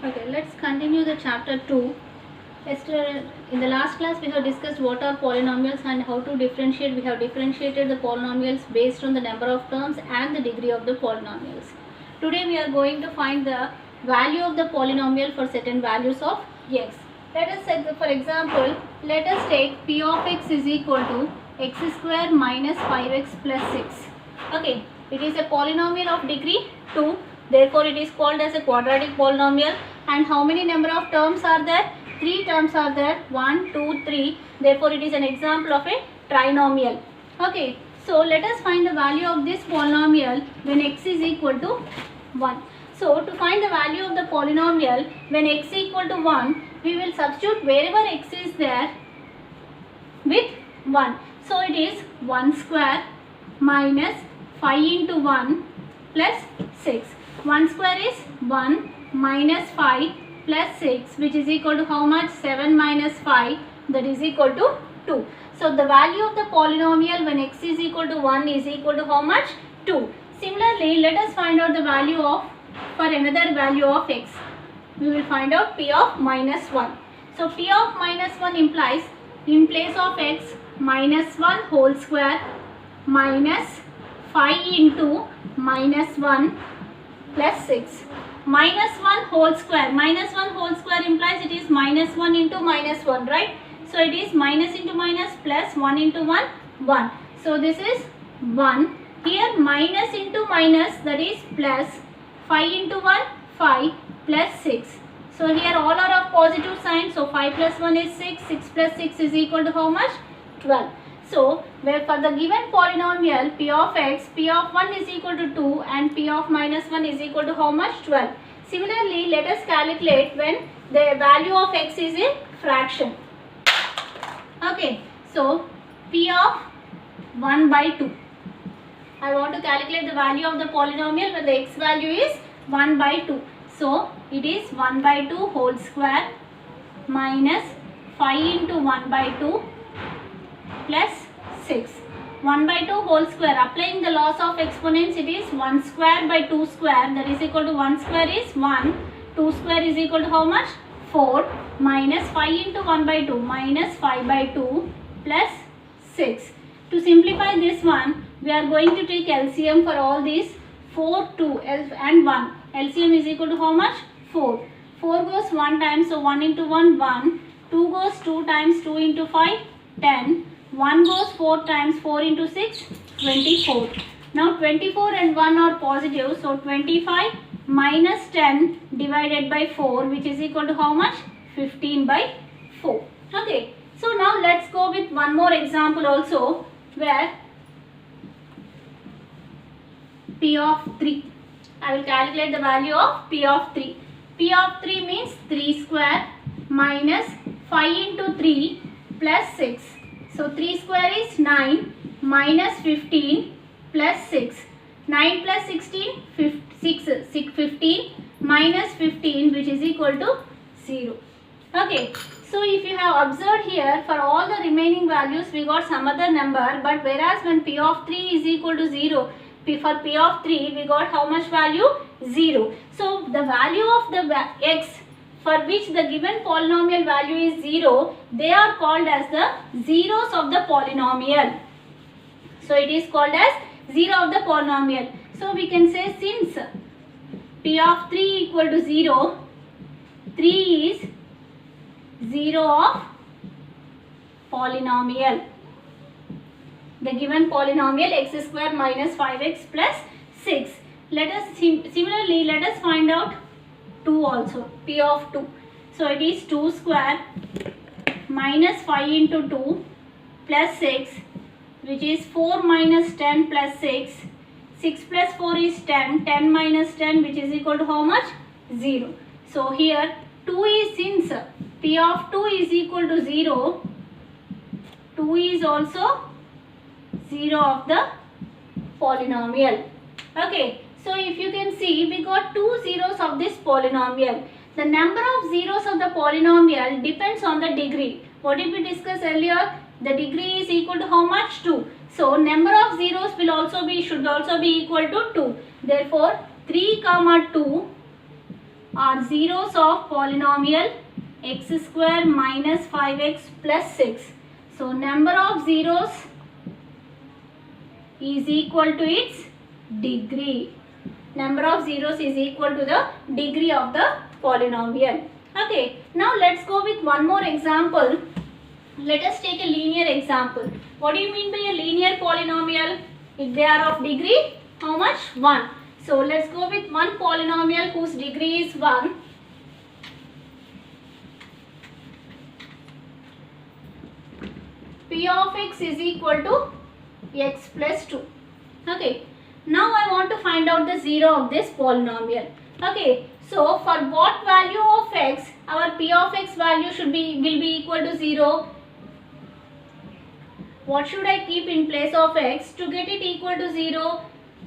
Okay, let's continue the chapter 2. Yesterday, in the last class, we have discussed what are polynomials and how to differentiate. We have differentiated the polynomials based on the number of terms and the degree of the polynomials. Today, we are going to find the value of the polynomial for certain values of x. Let us say, for example, let us take p of x is equal to x square minus 5x plus 6. Okay, it is a polynomial of degree 2. Therefore, it is called as a quadratic polynomial. And how many number of terms are there? 3 terms are there. 1, 2, 3. Therefore, it is an example of a trinomial. Okay. So, let us find the value of this polynomial when x is equal to 1. So, to find the value of the polynomial when x is equal to 1, we will substitute wherever x is there with 1. So, it is 1 square minus 5 into 1 plus 6. 1 square is 1 minus 5 plus 6, which is equal to how much? 7 minus 5, that is equal to 2. So, the value of the polynomial when x is equal to 1 is equal to how much? 2. Similarly, let us find out the value of, for another value of x. We will find out p of minus 1. So, p of minus 1 implies in place of x minus 1 whole square minus 5 into minus 1 plus 6. Minus 1 whole square. Minus 1 whole square implies it is minus 1 into minus 1, right? So, it is minus into minus plus 1 into 1, 1. So, this is 1. Here minus into minus, that is plus 5 into 1, 5 plus 6. So, here all are of positive sign. So, 5 plus 1 is 6. 6 plus 6 is equal to how much? 12. So, where for the given polynomial p of x, p of 1 is equal to 2 and p of minus 1 is equal to how much? 12. Similarly, let us calculate when the value of x is a fraction. Okay, so p of 1 by 2. I want to calculate the value of the polynomial when the x value is 1 by 2. So, it is 1 by 2 whole square minus 5 into 1 by 2 plus 6. 1 by 2 whole square. Applying the laws of exponents, it is 1 square by 2 square, that is equal to 1 square is 1. 2 square is equal to how much? 4 minus 5 into 1 by 2 minus 5 by 2 plus 6. To simplify this one, we are going to take LCM for all these. 4, 2 and 1. LCM is equal to how much? 4. 4 goes 1 time, so 1 into 1, 1. 2 goes 2 times, 2 into 5, 10. 1 goes 4 times, 4 into 6, 24. Now 24 and 1 are positive, so 25 minus 10 divided by 4, which is equal to how much? 15 by 4. Okay. So now let's go with one more example also, where p of 3. I will calculate the value of p of 3. p of 3 means 3 square minus 5 into 3 plus 6. So, 3 square is 9 minus 15 plus 6. 9 plus 16, 15 minus 15, which is equal to 0. Okay. So, if you have observed here, for all the remaining values, we got some other number. But whereas when p of 3 is equal to 0, for p of 3, we got how much value? 0. So, the value of the x for which the given polynomial value is 0, they are called as the zeros of the polynomial. So, it is called as 0 of the polynomial. So, we can say since p of 3 equal to 0, 3 is 0 of polynomial. The given polynomial x square minus 5x plus 6. Let us similarly, let us find out 2 also, p of 2. So, it is 2 square minus 5 into 2 plus 6, which is 4 minus 10 plus 6. 6 plus 4 is 10. 10 minus 10, which is equal to how much? 0. So, here 2 is, since p of 2 is equal to 0, 2 is also 0 of the polynomial. Okay. So, if you can see, we got 2 zeros of this polynomial. The number of zeros of the polynomial depends on the degree. What did we discuss earlier? The degree is equal to how much? 2. So, number of zeros should also be equal to 2. Therefore, 3 comma 2 are zeros of polynomial x square minus 5x plus 6. So number of zeros is equal to its degree. Number of zeros is equal to the degree of the polynomial. Okay, now let's go with one more example. Let us take a linear example. What do you mean by a linear polynomial? If they are of degree, how much? 1. So let's go with one polynomial whose degree is 1. P of x is equal to x plus 2. Okay. Now I want to find out the 0 of this polynomial. Okay. So for what value of x, our P of x value will be equal to 0. What should I keep in place of x to get it equal to 0?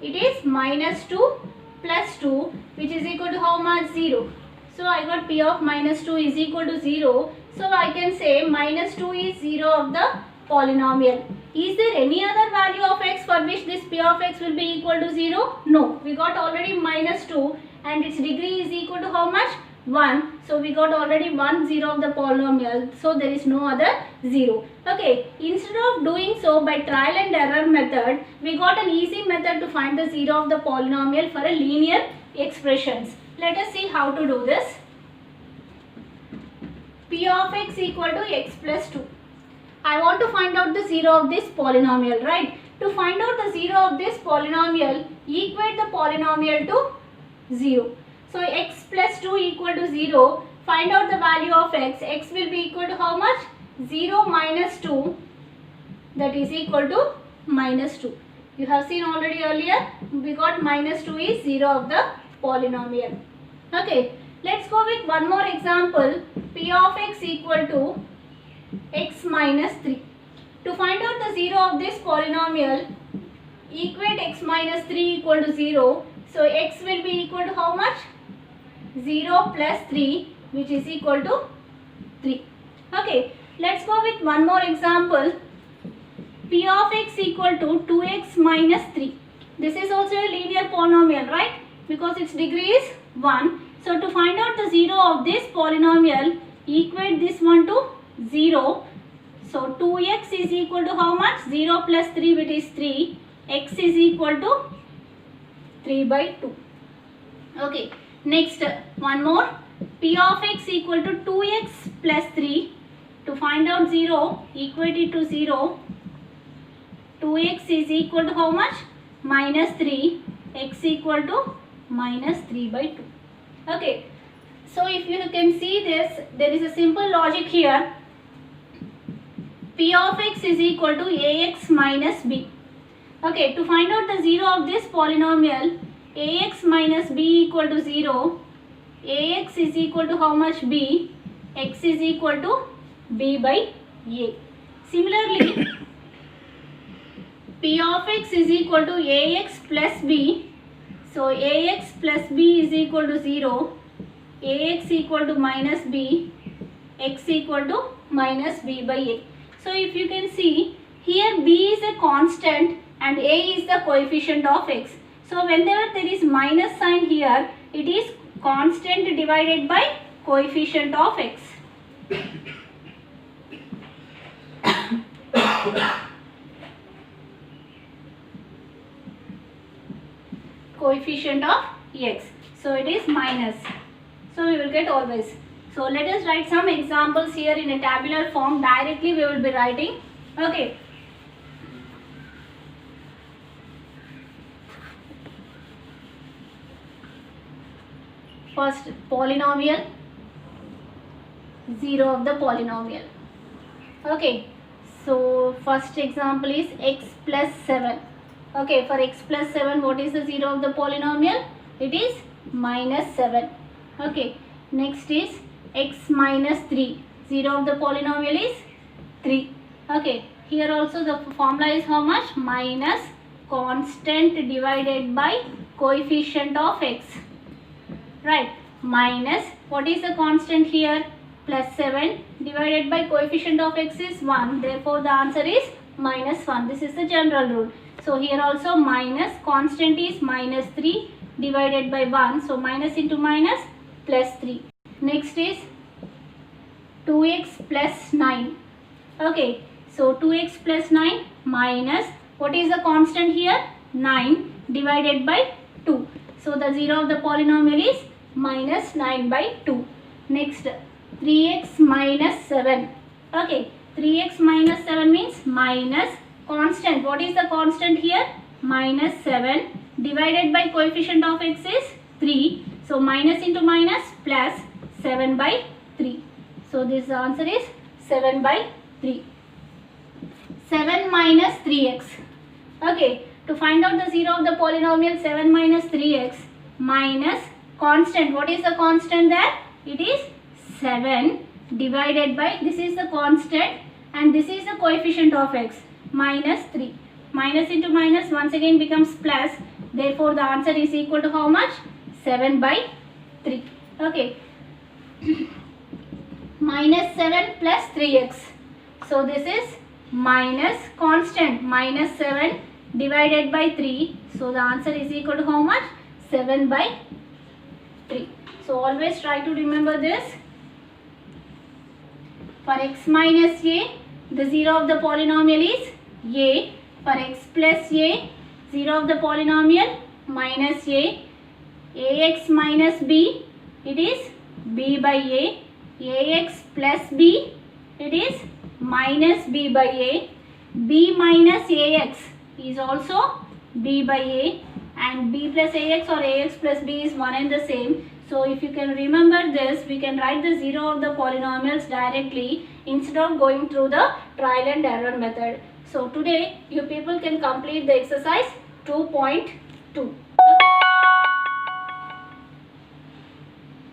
It is minus 2 plus 2, which is equal to how much? 0. So I got P of minus 2 is equal to 0. So I can say minus 2 is 0 of the polynomial. Is there any other value of x for which this P of x will be equal to 0? No. We got already minus 2 and its degree is equal to how much? 1. So we got already 1 0 of the polynomial. So there is no other 0. Okay. Instead of doing so by trial and error method, we got an easy method to find the 0 of the polynomial for a linear expressions. Let us see how to do this. P of x equal to x plus 2. I want to find out the 0 of this polynomial, right? To find out the 0 of this polynomial, equate the polynomial to 0. So x plus 2 equal to 0. Find out the value of x. X will be equal to how much? 0 minus 2, that is equal to minus 2. You have seen already earlier, we got minus 2 is 0 of the polynomial. Okay, let's go with one more example. P of x equal to x minus 3. To find out the 0 of this polynomial, equate x minus 3 equal to 0. So x will be equal to how much? 0 plus 3, which is equal to 3. Okay, let's go with one more example. P of x equal to 2x minus 3. This is also a linear polynomial, right? Because its degree is 1. So to find out the 0 of this polynomial, equate this one to 0. So 2x is equal to how much? 0 plus 3, which is 3. X is equal to 3 by 2. Okay. Next, one more. P of x equal to 2x plus 3. To find out 0, equate it to 0. 2x is equal to how much? Minus 3. X equal to minus 3 by 2. Okay. So if you can see this, there is a simple logic here. P of x is equal to ax minus b. Okay, to find out the 0 of this polynomial, ax minus b equal to 0. Ax is equal to how much? B. X is equal to b by a. Similarly, P of x is equal to ax plus b. So ax plus b is equal to 0. Ax equal to minus b. X equal to minus b by a. So if you can see, here b is a constant and a is the coefficient of x. So whenever there is minus sign here, it is constant divided by coefficient of x. Coefficient of x. So it is minus. So we will get always. So let us write some examples here in a tabular form. Directly we will be writing. Okay. First, polynomial, 0 of the polynomial. Okay. So first example is x plus 7. Okay, for x plus 7, what is the 0 of the polynomial? It is minus 7. Okay. Next is x minus 3. 0 of the polynomial is 3. Okay. Here also the formula is how much? Minus constant divided by coefficient of x. Right. Minus, what is the constant here? Plus 7 divided by coefficient of x is 1. Therefore, the answer is minus 1. This is the general rule. So, here also minus, constant is minus 3 divided by 1. So, minus into minus plus 3. Next is 2x plus 9. Okay, so 2x plus 9 minus, what is the constant here? 9 divided by 2. So the 0 of the polynomial is minus 9 by 2. Next, 3x minus 7. Okay, 3x minus 7 means minus constant. What is the constant here? Minus 7 divided by coefficient of x is 3. So minus into minus plus 7 by 3. So this answer is 7 by 3. 7 minus 3x. Okay, to find out the 0 of the polynomial 7 minus 3x minus constant. What is the constant there? It is 7 divided by, this is the constant and this is the coefficient of x, minus 3. Minus into minus once again becomes plus. Therefore, the answer is equal to how much? 7 by 3. Okay. Minus 7 plus 3x. So this is minus constant minus 7 divided by 3. So the answer is equal to how much? 7 by 3. So always try to remember this. For x minus a, the 0 of the polynomial is a. For x plus a, 0 of the polynomial minus a. Ax minus b, it is b by a. Ax plus b, it is minus b by a. B minus ax is also b by a, and b plus ax or ax plus b is one and the same. So if you can remember this, we can write the 0 of the polynomials directly instead of going through the trial and error method. So today you people can complete the exercise 2.2.